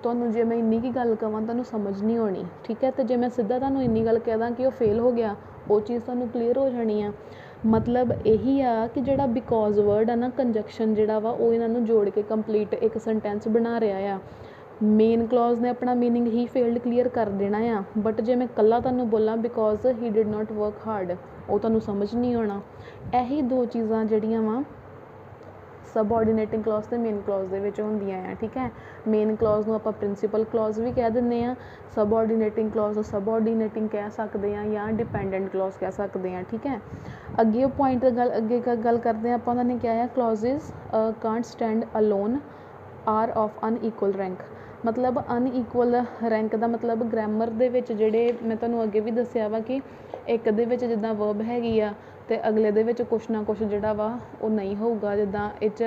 ਤੁਹਾਨੂੰ ਜੇ ਮੈਂ ਇੰਨੀ ਕੀ ਗੱਲ ਕਹਾਂ ਤੁਹਾਨੂੰ ਸਮਝ ਨਹੀਂ ਆਉਣੀ, ਠੀਕ ਹੈ। ਅਤੇ ਜੇ ਮੈਂ ਸਿੱਧਾ ਤੁਹਾਨੂੰ ਇੰਨੀ ਗੱਲ ਕਹਿ ਦਾਂ ਕਿ ਉਹ ਫੇਲ ਹੋ ਗਿਆ, ਉਹ ਚੀਜ਼ ਤੁਹਾਨੂੰ ਕਲੀਅਰ ਹੋ ਜਾਣੀ ਆ। ਮਤਲਬ ਇਹੀ ਆ ਕਿ ਜਿਹੜਾ ਬਿਕੋਜ਼ ਵਰਡ ਆ ਨਾ, ਕੰਜੰਕਸ਼ਨ ਜਿਹੜਾ ਵਾ ਉਹ ਇਹਨਾਂ ਨੂੰ ਜੋੜ ਕੇ ਕੰਪਲੀਟ ਇੱਕ ਸੈਂਟੈਂਸ ਬਣਾ ਰਿਹਾ ਆ। ਮੇਨ ਕਲੌਜ਼ ਨੇ ਆਪਣਾ ਮੀਨਿੰਗ ਹੀ ਫੇਲਡ ਕਲੀਅਰ ਕਰ ਦੇਣਾ ਆ, ਬਟ ਜੇ ਮੈਂ ਇਕੱਲਾ ਤੁਹਾਨੂੰ ਬੋਲਾਂ because he did not work hard, ਉਹ ਤੁਹਾਨੂੰ ਸਮਝ ਨਹੀਂ ਆਉਣਾ। ਇਹੀ ਦੋ ਚੀਜ਼ਾਂ ਜਿਹੜੀਆਂ ਵਾ सबऑर्डिनेटिंग ਕਲੌਜ਼ ਅਤੇ ਮੇਨ ਕਲੌਜ਼ ਦੇ ਵਿੱਚ ਹੁੰਦੀਆਂ ਆ, ਠੀਕ ਹੈ। ਮੇਨ ਕਲੌਜ਼ ਨੂੰ ਆਪਾਂ ਪ੍ਰਿੰਸੀਪਲ ਕਲੌਜ਼ ਵੀ ਕਹਿ ਦਿੰਦੇ ਹਾਂ, सबऑर्डिनेटिंग ਕਲੌਜ਼ ਨੂੰ सबऑर्डिनेटिंग ਕਹਿ ਸਕਦੇ ਹਾਂ, ਜਾਂ ਡਿਪੈਂਡੈਂਟ ਕਲੌਜ਼ ਕਹਿ ਸਕਦੇ ਹਾਂ, ਠੀਕ ਹੈ। ਅੱਗੇ ਉਹ ਪੁਆਇੰਟ ਅੱਗੇ ਗੱਲ ਕਰਦੇ ਹਾਂ ਆਪਾਂ, ਉਹਨਾਂ ਨੇ ਕਿਹਾ ਹੈ clauses can't stand alone are of unequal rank. ਮਤਲਬ ਅਨਈਕੁਅਲ ਰੈਂਕ ਦਾ ਮਤਲਬ ਗ੍ਰਾਮਰ ਦੇ ਵਿੱਚ ਜਿਹੜੇ ਮੈਂ ਤੁਹਾਨੂੰ ਅੱਗੇ ਵੀ ਦੱਸਿਆ ਵਾ ਕਿ ਇੱਕ ਦੇ ਵਿੱਚ ਜਿੱਦਾਂ ਵਰਬ ਹੈਗੀ ਆ ਅਤੇ ਅਗਲੇ ਦੇ ਵਿੱਚ ਕੁਛ ਨਾ ਕੁਛ ਜਿਹੜਾ ਵਾ ਉਹ ਨਹੀਂ ਹੋਊਗਾ। ਜਿੱਦਾਂ ਇਹ 'ਚ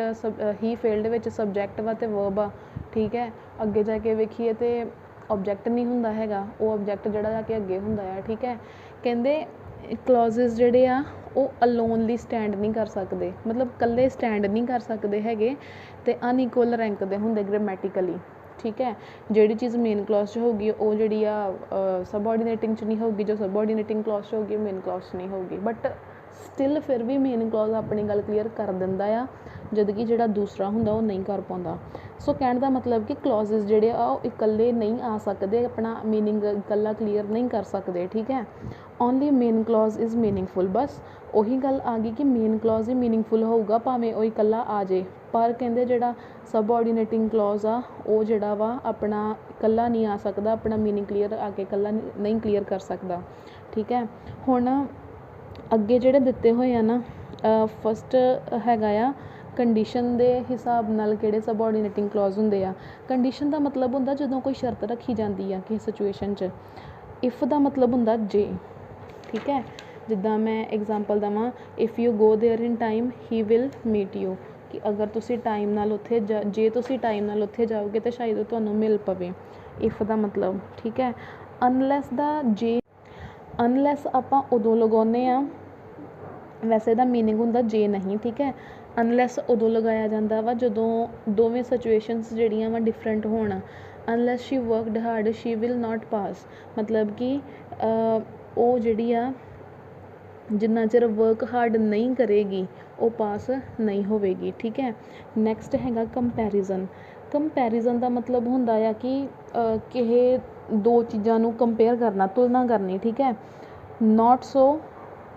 ਹੀ ਫੀਲਡ ਵਿੱਚ ਸਬਜੈਕਟ ਵਾ ਅਤੇ ਵਰਬ ਆ, ਠੀਕ ਹੈ। ਅੱਗੇ ਜਾ ਕੇ ਵੇਖੀਏ ਤਾਂ ਓਬਜੈਕਟ ਨਹੀਂ ਹੁੰਦਾ ਹੈਗਾ, ਉਹ ਓਬਜੈਕਟ ਜਿਹੜਾ ਜਾ ਕੇ ਅੱਗੇ ਹੁੰਦਾ ਆ, ਠੀਕ ਹੈ। ਕਹਿੰਦੇ ਕਲੌਜ਼ਿਜ਼ ਜਿਹੜੇ ਆ ਉਹ ਅਲੋਨਲੀ ਸਟੈਂਡ ਨਹੀਂ ਕਰ ਸਕਦੇ, ਮਤਲਬ ਇਕੱਲੇ ਸਟੈਂਡ ਨਹੀਂ ਕਰ ਸਕਦੇ ਹੈਗੇ, ਅਤੇ ਅਨਈਕੁਅਲ ਰੈਂਕ ਦੇ ਹੁੰਦੇ ਗ੍ਰਾਮੈਟੀਕਲੀ, ਠੀਕ ਹੈ। ਜਿਹੜੀ ਚੀਜ਼ ਮੇਨ ਕਲੌਜ਼ 'ਚ ਹੋਊਗੀ ਉਹ ਜਿਹੜੀ ਆ सबऑर्डिनेटिंग 'ਚ ਨਹੀਂ ਹੋਊਗੀ, ਜੋ सबऑर्डिनेटिंग ਕਲੌਜ਼ 'ਚ ਹੋਊਗੀ ਮੇਨ ਕਲੌਜ਼ 'ਚ ਨਹੀਂ ਹੋਊਗੀ। ਬਟ ਸਟਿਲ ਫਿਰ ਵੀ ਮੇਨ ਕਲੌਜ਼ ਆਪਣੀ ਗੱਲ ਕਲੀਅਰ ਕਰ ਦਿੰਦਾ ਆ, ਜਦ ਕਿ ਜਿਹੜਾ ਦੂਸਰਾ ਹੁੰਦਾ ਉਹ ਨਹੀਂ ਕਰ ਪਾਉਂਦਾ। ਸੋ ਕਹਿਣ ਦਾ ਮਤਲਬ ਕਿ ਕਲੌਜ਼ਿਜ਼ ਜਿਹੜੇ ਆ ਉਹ ਇਕੱਲੇ ਨਹੀਂ ਆ ਸਕਦੇ, ਆਪਣਾ ਮੀਨਿੰਗ ਇਕੱਲਾ ਕਲੀਅਰ ਨਹੀਂ ਕਰ ਸਕਦੇ, ਠੀਕ ਹੈ। Only main clause is meaningful. ਬਸ ਉਹੀ ਗੱਲ ਆ ਗਈ ਕਿ ਮੇਨ ਕਲੌਜ਼ ਹੀ ਮੀਨਿੰਗਫੁਲ ਹੋਊਗਾ ਭਾਵੇਂ ਉਹ ਇਕੱਲਾ ਆ ਜੇ, ਪਰ ਕਹਿੰਦੇ ਜਿਹੜਾ सबऑर्डिनेटिंग ਕਲੌਜ਼ ਆ ਉਹ ਜਿਹੜਾ ਵਾ ਆਪਣਾ ਇਕੱਲਾ ਨਹੀਂ ਆ ਸਕਦਾ, ਆਪਣਾ ਮੀਨਿੰਗ ਕਲੀਅਰ ਆ ਕੇ ਇਕੱਲਾ ਨਹੀਂ ਕਲੀਅਰ ਕਰ ਸਕਦਾ, ਠੀਕ ਹੈ। ਹੁਣ ਅੱਗੇ ਜਿਹੜੇ ਦਿੱਤੇ ਹੋਏ ਆ ਨਾ, ਫਸਟ ਹੈਗਾ ਆ ਕੰਡੀਸ਼ਨ ਦੇ ਹਿਸਾਬ ਨਾਲ ਕਿਹੜੇ सबऑर्डिनेटिंग ਕਲੌਜ਼ ਹੁੰਦੇ ਆ। ਕੰਡੀਸ਼ਨ ਦਾ ਮਤਲਬ ਹੁੰਦਾ ਜਦੋਂ ਕੋਈ ਸ਼ਰਤ ਰੱਖੀ ਜਾਂਦੀ ਆ ਕਿਸੇ ਸਿਚੁਏਸ਼ਨ 'ਚ। ਇਫ ਦਾ ਮਤਲਬ ਹੁੰਦਾ ਜੇ, ਠੀਕ ਹੈ। ਜਿੱਦਾਂ ਮੈਂ ਐਗਜ਼ਾਮਪਲ ਦੇਵਾਂ, if you go there in time he will meet you, ਕਿ ਅਗਰ ਤੁਸੀਂ ਟਾਈਮ ਨਾਲ ਉੱਥੇ ਜੇ ਤੁਸੀਂ ਟਾਈਮ ਨਾਲ ਉੱਥੇ ਜਾਓਗੇ ਤਾਂ ਸ਼ਾਇਦ ਉਹ ਤੁਹਾਨੂੰ ਮਿਲ ਪਵੇ, ਇਫ ਦਾ ਮਤਲਬ, ਠੀਕ ਹੈ। ਅਨਲੈਸ ਦਾ ਜੇ, ਅਨਲੈਸ ਆਪਾਂ ਉਦੋਂ ਲਗਾਉਂਦੇ ਹਾਂ, ਵੈਸੇ ਇਹਦਾ ਮੀਨਿੰਗ ਹੁੰਦਾ ਜੇ ਨਹੀਂ, ਠੀਕ ਹੈ। ਅਨਲੈਸ ਉਦੋਂ ਲਗਾਇਆ ਜਾਂਦਾ ਵਾ ਜਦੋਂ ਦੋਵੇਂ ਸਿਚੁਏਸ਼ਨਸ ਜਿਹੜੀਆਂ ਵਾ ਡਿਫਰੈਂਟ ਹੋਣ। Unless she worked hard she will not pass, ਮਤਲਬ ਕਿ ਉਹ ਜਿਹੜੀ ਆ ਜਿੰਨਾ ਚਿਰ ਵਰਕ ਹਾਰਡ ਨਹੀਂ ਕਰੇਗੀ ਉਹ ਪਾਸ ਨਹੀਂ ਹੋਵੇਗੀ, ਠੀਕ ਹੈ। ਨੈਕਸਟ ਹੈਗਾ ਕੰਪੈਰੀਜ਼ਨ। ਕੰਪੈਰੀਜ਼ਨ ਦਾ ਮਤਲਬ ਹੁੰਦਾ ਆ ਕਿ ਕਿਸੇ ਦੋ ਚੀਜ਼ਾਂ ਨੂੰ ਕੰਪੇਅਰ ਕਰਨਾ, ਤੁਲਨਾ ਕਰਨੀ, ਠੀਕ ਹੈ। ਨੋਟ ਸੋ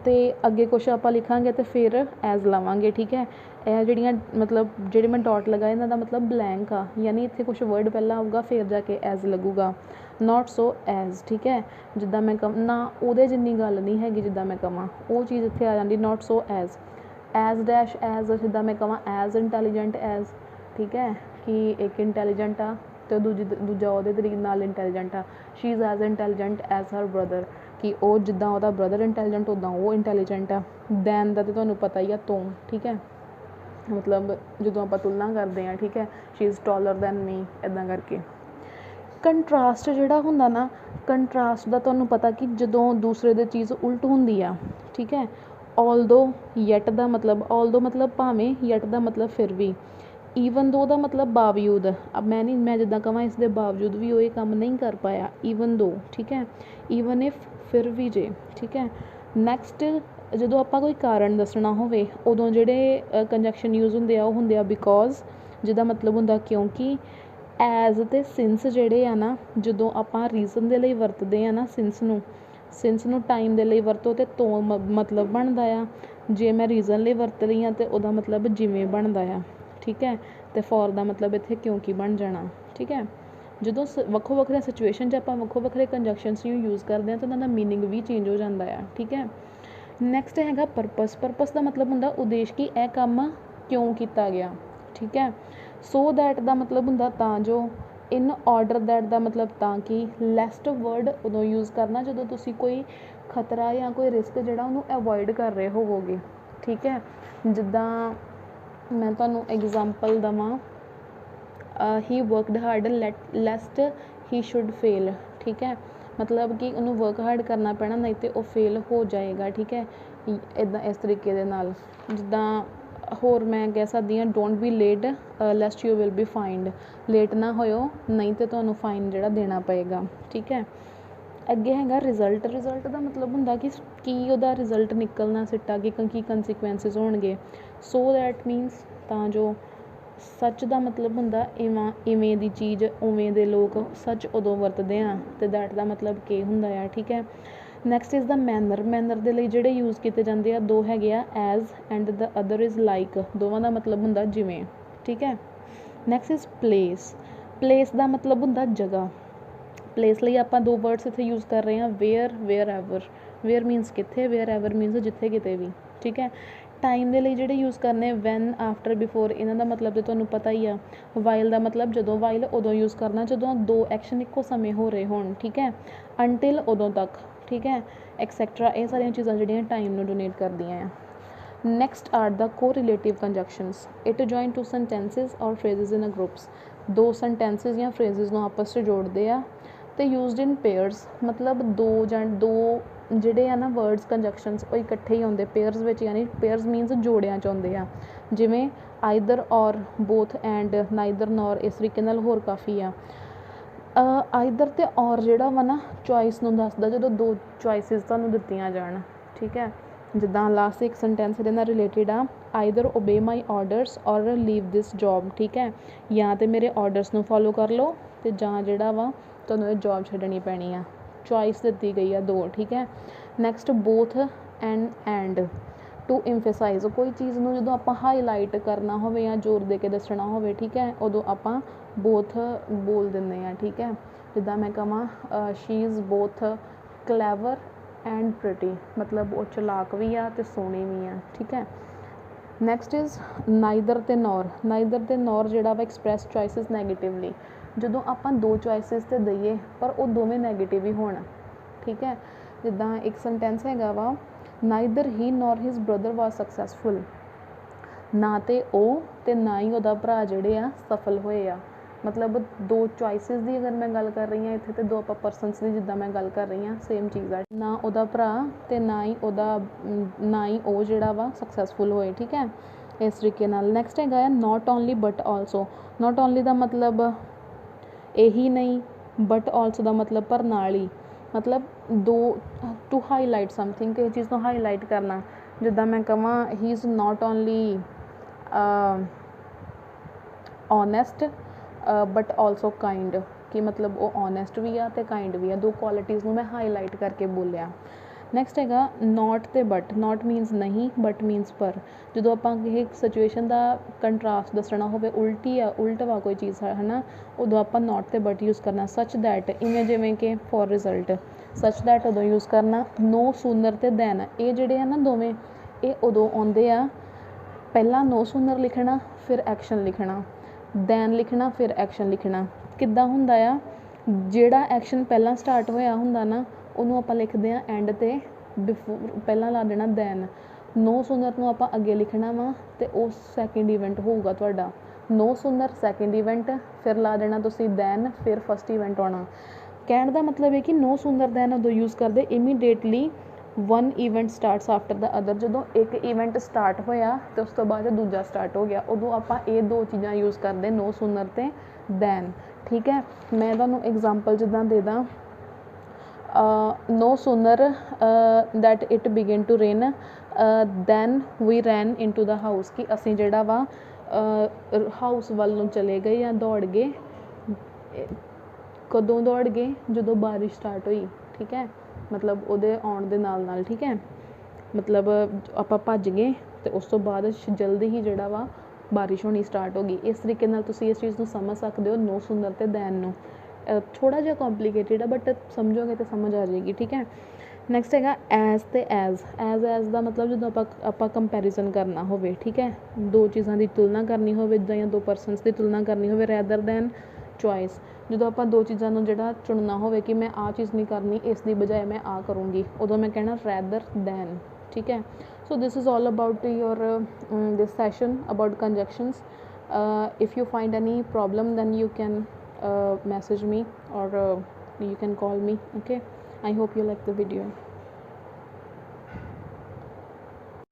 ਅਤੇ ਅੱਗੇ ਕੁਛ ਆਪਾਂ ਲਿਖਾਂਗੇ ਅਤੇ ਫਿਰ ਐਜ਼ ਲਾਵਾਂਗੇ, ਠੀਕ ਹੈ। ਇਹ ਜਿਹੜੀਆਂ ਮਤਲਬ ਜਿਹੜੇ ਮੈਂ ਡੋਟ ਲਗਾਏ ਇਹਨਾਂ ਦਾ ਮਤਲਬ ਬਲੈਂਕ ਆ, ਯਾਨੀ ਇੱਥੇ ਕੁਛ ਵਰਡ ਪਹਿਲਾਂ ਆਊਗਾ ਫਿਰ ਜਾ ਕੇ ਐਜ਼ ਲੱਗੂਗਾ। ਨੋਟ ਸੋ ਐਜ਼, ਠੀਕ ਹੈ। ਜਿੱਦਾਂ ਮੈਂ ਕਹਾਂ ਨਾ, ਉਹਦੇ ਜਿੰਨੀ ਗੱਲ ਨਹੀਂ ਹੈਗੀ ਜਿੱਦਾਂ ਮੈਂ ਕਹਾਂ, ਉਹ ਚੀਜ਼ ਇੱਥੇ ਆ ਜਾਂਦੀ note so as. As dash as, ਜਿੱਦਾਂ ਮੈਂ ਕਹਾਂ ਐਜ਼ ਇੰਟੈਲੀਜੈਂਟ ਐਜ਼, ਠੀਕ ਹੈ, ਕਿ ਇੱਕ ਇੰਟੈਲੀਜੈਂਟ ਆ ਅਤੇ ਦੂਜਾ ਉਹਦੇ ਤਰੀਕੇ ਨਾਲ ਇੰਟੈਲੀਜੈਂਟ ਆ। She is as intelligent as her brother, ਕਿ ਉਹ ਜਿੱਦਾਂ ਉਹਦਾ ਬ੍ਰਦਰ ਇੰਟੈਲੀਜੈਂਟ ਉੱਦਾਂ ਉਹ ਇੰਟੈਲੀਜੈਂਟ ਆ। ਦੈਨ ਦਾ ਤਾਂ ਤੁਹਾਨੂੰ ਪਤਾ ਹੀ ਆ, ਤੋਂ, ਠੀਕ ਹੈ। ਮਤਲਬ ਜਦੋਂ ਆਪਾਂ ਤੁਲਨਾ ਕਰਦੇ ਹਾਂ, ਠੀਕ ਹੈ, ਸ਼ੀ ਇਜ਼ ਟੋਲਰ ਦੈਨ ਮੀ, ਇੱਦਾਂ ਕਰਕੇ। ਕੰਟਰਾਸਟ ਜਿਹੜਾ ਹੁੰਦਾ ਨਾ, ਕੰਟਰਾਸਟ ਦਾ ਤੁਹਾਨੂੰ ਪਤਾ ਕਿ ਜਦੋਂ ਦੂਸਰੇ ਦੀ ਚੀਜ਼ ਉਲਟ ਹੁੰਦੀ ਆ, ਠੀਕ ਹੈ। ਆਲਦੋ, ਯੈਟ ਦਾ ਮਤਲਬ, ਆਲਦੋ ਮਤਲਬ ਭਾਵੇਂ, ਯੈਟ ਦਾ ਮਤਲਬ ਫਿਰ ਵੀ। ਈਵਨ ਦੋ ਦਾ ਮਤਲਬ ਬਾਵਜੂਦ। ਮੈਂ ਜਿੱਦਾਂ ਕਹਾਂ ਇਸ ਦੇ ਬਾਵਜੂਦ ਵੀ ਉਹ ਇਹ ਕੰਮ ਨਹੀਂ ਕਰ ਪਾਇਆ, ਈਵਨ ਦੋ, ਠੀਕ ਹੈ। ਈਵਨ ਇਫ, ਫਿਰ ਵੀ ਜੇ, ਠੀਕ ਹੈ। ਨੈਕਸਟ, ਜਦੋਂ ਆਪਾਂ ਕੋਈ ਕਾਰਨ ਦੱਸਣਾ ਹੋਵੇ ਉਦੋਂ ਜਿਹੜੇ ਕੰਜੰਕਸ਼ਨ ਯੂਜ਼ ਹੁੰਦੇ ਆ ਉਹ ਹੁੰਦੇ ਆ ਬਿਕੋਜ਼, ਜਿਹਦਾ ਮਤਲਬ ਹੁੰਦਾ ਕਿਉਂਕਿ। ਐਜ਼ ਅਤੇ ਸਿੰਸ ਜਿਹੜੇ ਆ ਨਾ, ਜਦੋਂ ਆਪਾਂ ਰੀਜ਼ਨ ਦੇ ਲਈ ਵਰਤਦੇ ਆ ਨਾ ਸਿੰਸ ਨੂੰ ਟਾਈਮ ਦੇ ਲਈ ਵਰਤੋ ਅਤੇ ਤੋਂ ਮਤਲਬ ਬਣਦਾ ਆ। ਜੇ ਮੈਂ ਰੀਜ਼ਨ ਲਈ ਵਰਤ ਰਹੀ ਹਾਂ ਅਤੇ ਉਹਦਾ ਮਤਲਬ ਜਿਵੇਂ ਬਣਦਾ ਆ, ਠੀਕ ਹੈ। ਅਤੇ ਫੋਰ ਦਾ ਮਤਲਬ ਇੱਥੇ ਕਿਉਂਕਿ ਬਣ ਜਾਣਾ, ਠੀਕ ਹੈ। ਜਦੋਂ ਵੱਖੋ ਵੱਖਰੇ ਸਿਚੁਏਸ਼ਨ 'ਚ ਆਪਾਂ ਵੱਖੋ ਵੱਖਰੇ ਕੰਜੰਕਸ਼ਨਸ ਨੂੰ ਯੂਜ਼ ਕਰਦੇ ਹਾਂ ਤਾਂ ਉਹਨਾਂ ਦਾ ਮੀਨਿੰਗ ਵੀ ਚੇਂਜ ਹੋ ਜਾਂਦਾ ਆ, ਠੀਕ ਹੈ। ਨੈਕਸਟ ਹੈਗਾ ਪਰਪਸ। ਪਰਪਸ ਦਾ ਮਤਲਬ ਹੁੰਦਾ ਉਦੇਸ਼, ਕਿ ਇਹ ਕੰਮ ਕਿਉਂ ਕੀਤਾ ਗਿਆ, ਠੀਕ ਹੈ। ਸੋ ਦੈਟ ਦਾ ਮਤਲਬ ਹੁੰਦਾ ਤਾਂ ਜੋ। ਇਨ ਆਰਡਰ ਦੈਟ ਦਾ ਮਤਲਬ ਤਾਂ ਕਿ। ਲੈਸਟ ਵਰਡ ਉਦੋਂ ਯੂਜ਼ ਕਰਨਾ ਜਦੋਂ ਤੁਸੀਂ ਕੋਈ ਖਤਰਾ ਜਾਂ ਕੋਈ ਰਿਸਕ ਜਿਹੜਾ ਉਹਨੂੰ ਅਵੋਇਡ ਕਰ ਰਹੇ ਹੋਵੋਗੇ, ਠੀਕ ਹੈ। ਜਿੱਦਾਂ ਮੈਂ ਤੁਹਾਨੂੰ ਐਗਜ਼ਾਮਪਲ ਦੇਵਾਂ, he worked hard lest he should fail, ਠੀਕ ਹੈ। ਮਤਲਬ ਕਿ ਉਹਨੂੰ ਵਰਕ ਹਾਰਡ ਕਰਨਾ ਪੈਣਾ, ਨਹੀਂ ਤਾਂ ਉਹ ਫੇਲ ਹੋ ਜਾਏਗਾ, ਠੀਕ ਹੈ। ਇੱਦਾਂ ਇਸ ਤਰੀਕੇ ਦੇ ਨਾਲ। ਜਿੱਦਾਂ ਹੋਰ ਮੈਂ ਕਹਿ ਸਕਦੀ ਹਾਂ, don't be late lest you will be fined. Late ਨਾ ਹੋਇਓ, ਨਹੀਂ ਤਾਂ ਤੁਹਾਨੂੰ ਫਾਈਨ ਜਿਹੜਾ ਦੇਣਾ ਪਏਗਾ, ਠੀਕ ਹੈ। ਅੱਗੇ ਹੈਗਾ ਰਿਜ਼ਲਟ। ਰਿਜ਼ਲਟ ਦਾ ਮਤਲਬ ਹੁੰਦਾ ਕਿ ਕੀ ਉਹਦਾ ਰਿਜ਼ਲਟ ਨਿਕਲਣਾ ਸਿੱਟਾ, ਕਿ ਕੀ ਕੰਸੀਕੁਐਂਸਿਸ ਹੋਣਗੇ। ਸੋ ਦੈਟ ਮੀਨਸ ਤਾਂ ਜੋ। ਸੱਚ ਦਾ ਮਤਲਬ ਹੁੰਦਾ ਇਵੇਂ ਦੀ ਚੀਜ਼, ਉਵੇਂ ਦੇ ਲੋਕ, ਸੱਚ ਉਦੋਂ ਵਰਤਦੇ ਹਾਂ, ਅਤੇ ਦੈਟ ਦਾ ਮਤਲਬ ਕੀ ਹੁੰਦਾ ਆ, ਠੀਕ ਹੈ। Next is the manner. Manner ਦੇ ਲਈ ਜਿਹੜੇ ਯੂਜ਼ ਕੀਤੇ ਜਾਂਦੇ ਆ, ਦੋ ਹੈਗੇ ਆ, as and the other is like. ਦੋਵਾਂ ਦਾ ਮਤਲਬ ਹੁੰਦਾ ਜਿਵੇਂ, ਠੀਕ ਹੈ। Next is place. ਪਲੇਸ ਦਾ ਮਤਲਬ ਹੁੰਦਾ ਜਗ੍ਹਾ। ਪਲੇਸ ਲਈ ਆਪਾਂ ਦੋ ਵਰਡਸ ਇੱਥੇ ਯੂਜ਼ ਕਰ ਰਹੇ ਹਾਂ, where, wherever. Where means ਕਿੱਥੇ, ਵੇਅਰ ਐਵਰ ਮੀਨਸ ਜਿੱਥੇ ਕਿਤੇ ਵੀ, ਠੀਕ ਹੈ। ਟਾਈਮ ਦੇ ਲਈ ਜਿਹੜੇ ਯੂਜ਼ ਕਰਨੇ, ਵੈਨ, ਆਫਟਰ, ਬਿਫੋਰ। ਇਹਨਾਂ ਦਾ ਮਤਲਬ ਤਾਂ ਤੁਹਾਨੂੰ ਪਤਾ ਹੀ ਆ। ਵਾਈਲ ਦਾ ਮਤਲਬ ਜਦੋਂ, ਵਾਈਲ ਉਦੋਂ ਯੂਜ਼ ਕਰਨਾ ਜਦੋਂ ਦੋ ਐਕਸ਼ਨ ਇੱਕੋ ਸਮੇਂ ਹੋ ਰਹੇ ਹੋਣ, ਠੀਕ ਹੈ। ਅੰਟਿਲ ਉਦੋਂ ਤੱਕ, ਠੀਕ ਹੈ, ਐਕਸੈਕਟਰਾ। ਇਹ ਸਾਰੀਆਂ ਚੀਜ਼ਾਂ ਜਿਹੜੀਆਂ ਟਾਈਮ ਨੂੰ ਡੋਨੇਟ ਕਰਦੀਆਂ ਆ। Next are the correlative conjunctions. It join two sentences or phrases in a groups. ਦੋ ਸੈਂਟੈਂਸਿਸ ਜਾਂ ਫਰੇਜ਼ਿਸ ਨੂੰ ਆਪਸ 'ਚ ਜੋੜਦੇ ਆ, ਅਤੇ ਯੂਜ਼ਡ ਇਨ ਪੇਅਰਸ। ਮਤਲਬ ਦੋ ਜਿਹੜੇ ਆ ਨਾ ਵਰਡਸ ਕੰਜੰਕਸ਼ਨਸ, ਉਹ ਇਕੱਠੇ ਹੀ ਆਉਂਦੇ ਪੇਅਰਸ ਵਿੱਚ, ਯਾਨੀ ਪੇਅਰਸ ਮੀਨਸ ਜੋੜਿਆਂ 'ਚ ਆਉਂਦੇ ਆ। ਜਿਵੇਂ ਆਈਦਰ ਔਰ, ਬੋਥ ਐਂਡ, ਨਾਈਦਰ ਨੋਰ। ਇਸ ਤਰੀਕੇ ਨਾਲ ਹੋਰ ਕਾਫੀ ਆ। ਆਈਦਰ ਅਤੇ ਔਰ ਜਿਹੜਾ ਵਾ ਨਾ, ਚੋਇਸ ਨੂੰ ਦੱਸਦਾ, ਜਦੋਂ ਦੋ ਚੋਇਸਿਸ ਤੁਹਾਨੂੰ ਦਿੱਤੀਆਂ ਜਾਣ, ਠੀਕ ਹੈ। ਜਿੱਦਾਂ ਲਾਸਟ ਇੱਕ ਸੈਂਟੈਂਸ ਇਹਦੇ ਨਾਲ ਰਿਲੇਟਿਡ ਆ, ਆਈਦਰ ਓਬੇ ਮਾਈ ਆਰਡਰਸ ਔਰ ਲੀਵ ਦਿਸ ਜੋਬ, ਠੀਕ ਹੈ। ਜਾਂ ਤਾਂ ਮੇਰੇ ਆਰਡਰਸ ਨੂੰ ਫੋਲੋ ਕਰ ਲਓ, ਅਤੇ ਜਾਂ ਜਿਹੜਾ ਵਾ ਤੁਹਾਨੂੰ ਇਹ ਜੋਬ ਛੱਡਣੀ ਪੈਣੀ ਆ। ਚੋਇਸ ਦਿੱਤੀ ਗਈ ਆ ਦੋ, ਠੀਕ ਹੈ। Next both and to emphasize. ਕੋਈ ਚੀਜ਼ ਨੂੰ ਜਦੋਂ ਆਪਾਂ ਹਾਈਲਾਈਟ ਕਰਨਾ ਹੋਵੇ ਜਾਂ ਜ਼ੋਰ ਦੇ ਕੇ ਦੱਸਣਾ ਹੋਵੇ, ਠੀਕ ਹੈ, ਉਦੋਂ ਆਪਾਂ ਬੋਥ ਬੋਲ ਦਿੰਦੇ ਹਾਂ, ਠੀਕ ਹੈ। ਜਿੱਦਾਂ ਮੈਂ ਕਹਾਂ, ਸ਼ੀ ਇਜ਼ ਬੋਥ ਕਲੈਵਰ ਐਂਡ ਪ੍ਰਿਟੀ। ਮਤਲਬ ਉਹ ਚਲਾਕ ਵੀ ਆ ਅਤੇ ਸੋਹਣੀ ਵੀ ਆ, ਠੀਕ ਹੈ। ਨੈਕਸਟ ਇਜ਼ ਨਾਈਦਰ ਅਤੇ ਨੌਰ। ਨਾਈਦਰ ਅਤੇ ਨੌਰ ਜਿਹੜਾ ਵਾ ਐਕਸਪ੍ਰੈਸ ਚੋਇਸਿਸ ਨੈਗੇਟਿਵਲੀ। ਜਦੋਂ ਆਪਾਂ ਦੋ ਚੋਇਸਿਸ 'ਤੇ ਦਈਏ ਪਰ ਉਹ ਦੋਵੇਂ ਨੈਗੇਟਿਵ ਹੀ ਹੋਣ, ਠੀਕ ਹੈ। ਜਿੱਦਾਂ ਇੱਕ ਸੈਂਟੈਂਸ ਹੈਗਾ ਵਾ, ਨਾਈਦਰ ਹੀ ਨੌਰ ਹਿਜ਼ ਬ੍ਰਦਰ ਵਾਜ਼ ਸਕਸੈਸਫੁਲ। ਨਾ ਤਾਂ ਉਹ ਅਤੇ ਨਾ ਹੀ ਉਹਦਾ ਭਰਾ ਜਿਹੜੇ ਆ ਸਫਲ ਹੋਏ ਆ। ਮਤਲਬ ਦੋ ਚੋਇਸਿਸ ਦੀ ਅਗਰ ਮੈਂ ਗੱਲ ਕਰ ਰਹੀ ਹਾਂ ਇੱਥੇ, ਅਤੇ ਦੋ ਆਪਾਂ ਪਰਸਨਸ ਦੀ ਜਿੱਦਾਂ ਮੈਂ ਗੱਲ ਕਰ ਰਹੀ ਹਾਂ, ਸੇਮ ਚੀਜ਼ ਆ। ਨਾ ਉਹਦਾ ਭਰਾ ਅਤੇ ਨਾ ਹੀ ਉਹ ਜਿਹੜਾ ਵਾ ਸਕਸੈਸਫੁਲ ਹੋਏ, ਠੀਕ ਹੈ, ਇਸ ਤਰੀਕੇ ਨਾਲ। ਨੈਕਸਟ ਹੈਗਾ ਆ note only but also. Note only ਦਾ ਮਤਲਬ ਇਹੀ ਨਹੀਂ, ਬਟ ਆਲਸੋ ਦਾ ਮਤਲਬ ਪਰ ਨਾਲ ਹੀ। ਮਤਲਬ ਦੋ, ਟੂ ਹਾਈਲਾਈਟ ਸਮਥਿੰਗ, ਕਿਸੇ ਚੀਜ਼ ਨੂੰ ਹਾਈਲਾਈਟ ਕਰਨਾ। ਜਿੱਦਾਂ ਮੈਂ ਕਹਾਂ, ਹੀ is not only honest but also kind, ਕਿ ਮਤਲਬ ਉਹ ਓਨੈਸਟ ਵੀ ਆ ਅਤੇ ਕਾਇੰਡ ਵੀ ਆ। ਦੋ ਕੁਆਲਿਟੀਜ਼ ਨੂੰ ਮੈਂ ਹਾਈਲਾਈਟ ਕਰਕੇ ਬੋਲਿਆ। ਨੈਕਸਟ ਹੈਗਾ ਨੋਟ ਅਤੇ ਬਟ। ਨੋਟ ਮੀਨਸ ਨਹੀਂ, ਬਟ ਮੀਨਸ ਪਰ। ਜਦੋਂ ਆਪਾਂ ਕਿਸੇ ਸਿਚੁਏਸ਼ਨ ਦਾ ਕੰਟਰਾਸਟ ਦੱਸਣਾ ਹੋਵੇ, ਉਲਟ ਵਾ ਕੋਈ ਚੀਜ਼ ਹੈ ਨਾ, ਉਦੋਂ ਆਪਾਂ ਨੋਟ ਅਤੇ ਬਟ ਯੂਜ਼ ਕਰਨਾ। ਸੱਚ ਦੈਟ, ਇਵੇਂ ਜਿਵੇਂ ਕਿ ਫੋਰ ਰਿਜ਼ਲਟ। ਸੱਚ ਦੈਟ ਉਦੋਂ ਯੂਜ਼ ਕਰਨਾ। ਨੋ ਸੂਨਰ ਅਤੇ ਦੈਨ, ਇਹ ਜਿਹੜੇ ਆ ਨਾ ਦੋਵੇਂ, ਇਹ ਉਦੋਂ ਆਉਂਦੇ ਆ, ਪਹਿਲਾਂ ਨੋ ਸੂਨਰ ਲਿਖਣਾ, ਫਿਰ ਐਕਸ਼ਨ ਲਿਖਣਾ, ਦੈਨ ਲਿਖਣਾ, ਫਿਰ ਐਕਸ਼ਨ ਲਿਖਣਾ। ਕਿੱਦਾਂ ਹੁੰਦਾ ਆ, ਜਿਹੜਾ ਐਕਸ਼ਨ ਪਹਿਲਾਂ ਸਟਾਰਟ ਹੋਇਆ ਹੁੰਦਾ ਨਾ, ਉਹਨੂੰ ਆਪਾਂ ਲਿਖਦੇ ਹਾਂ ਐਂਡ 'ਤੇ, ਪਹਿਲਾਂ ਲਾ ਦੇਣਾ ਦੈਨ। ਨੋ ਸੂਨਰ ਨੂੰ ਆਪਾਂ ਅੱਗੇ ਲਿਖਣਾ ਵਾ, ਅਤੇ ਉਹ ਸੈਕਿੰਡ ਇਵੈਂਟ ਹੋਊਗਾ ਤੁਹਾਡਾ। ਨੋ ਸੂਨਰ ਸੈਕਿੰਡ ਇਵੈਂਟ, ਫਿਰ ਲਾ ਦੇਣਾ ਤੁਸੀਂ ਦੈਨ, ਫਿਰ ਫਸਟ ਇਵੈਂਟ ਆਉਣਾ। ਕਹਿਣ ਦਾ ਮਤਲਬ ਹੈ ਕਿ ਨੋ ਸੂਨਰ ਦੈਨ ਉਦੋਂ ਯੂਜ਼ ਕਰਦੇ immediately one event starts after the other. ਜਦੋਂ ਇੱਕ ਇਵੈਂਟ ਸਟਾਰਟ ਹੋਇਆ ਅਤੇ ਉਸ ਤੋਂ ਬਾਅਦ ਦੂਜਾ ਸਟਾਰਟ ਹੋ ਗਿਆ, ਉਦੋਂ ਆਪਾਂ ਇਹ ਦੋ ਚੀਜ਼ਾਂ ਯੂਜ਼ ਕਰਦੇ, ਨੋ ਸੂਨਰ ਅਤੇ ਦੈਨ, ਠੀਕ ਹੈ। ਮੈਂ ਤੁਹਾਨੂੰ ਐਗਜ਼ਾਮਪਲ ਜਿੱਦਾਂ ਦੇ ਦਾਂ, no sooner that it began to rain than we ran into the house, ਕਿ ਅਸੀਂ ਜਿਹੜਾ ਵਾ ਹਾਊਸ ਵੱਲ ਨੂੰ ਚਲੇ ਗਏ ਜਾਂ ਦੌੜ ਗਏ। ਕਦੋਂ ਦੌੜ ਗਏ, ਜਦੋਂ ਬਾਰਿਸ਼ ਸਟਾਰਟ ਹੋਈ, ਠੀਕ ਹੈ। ਮਤਲਬ ਉਹਦੇ ਆਉਣ ਦੇ ਨਾਲ, ਠੀਕ ਹੈ। ਮਤਲਬ ਆਪਾਂ ਭੱਜ ਗਏ ਅਤੇ ਉਸ ਤੋਂ ਬਾਅਦ ਜਲਦੀ ਹੀ ਜਿਹੜਾ ਵਾ ਬਾਰਿਸ਼ ਹੋਣੀ ਸਟਾਰਟ ਹੋ ਗਈ। ਇਸ ਤਰੀਕੇ ਨਾਲ ਤੁਸੀਂ ਇਸ ਚੀਜ਼ ਨੂੰ ਸਮਝ ਸਕਦੇ ਹੋ, ਨੋ ਸੂਨਰ ਅਤੇ ਦੈਨ ਨੂੰ, ਥੋੜ੍ਹਾ ਜਿਹਾ ਕੰਪਲੀਕੇਟਿਡ ਆ ਬਟ ਸਮਝੋਗੇ ਤਾਂ ਸਮਝ ਆ ਜਾਏਗੀ, ਠੀਕ ਹੈ। ਨੈਕਸਟ ਹੈਗਾ ਐਜ਼ ਅਤੇ ਐਜ਼ ਦਾ ਮਤਲਬ ਜਦੋਂ ਆਪਾਂ ਕੰਪੈਰੀਜ਼ਨ ਕਰਨਾ ਹੋਵੇ, ਠੀਕ ਹੈ, ਦੋ ਚੀਜ਼ਾਂ ਦੀ ਤੁਲਨਾ ਕਰਨੀ ਹੋਵੇ ਜਾਂ ਦੋ ਪਰਸਨਸ ਦੀ ਤੁਲਨਾ ਕਰਨੀ ਹੋਵੇ ਰੈਦਰ ਦੈਨ ਚੋਇਸ। ਜਦੋਂ ਆਪਾਂ ਦੋ ਚੀਜ਼ਾਂ ਨੂੰ ਜਿਹੜਾ ਚੁਣਨਾ ਹੋਵੇ ਕਿ ਮੈਂ ਆਹ ਚੀਜ਼ ਨਹੀਂ ਕਰਨੀ, ਇਸ ਦੀ ਬਜਾਏ ਮੈਂ ਆਹ ਕਰੂੰਗੀ, ਉਦੋਂ ਮੈਂ ਕਹਿਣਾ ਰੈਦਰ ਦੈਨ, ਠੀਕ ਹੈ। So this is all about your this session about conjunctions. if you find any problem then you can message me or you can call me, okay. I hope you like the video.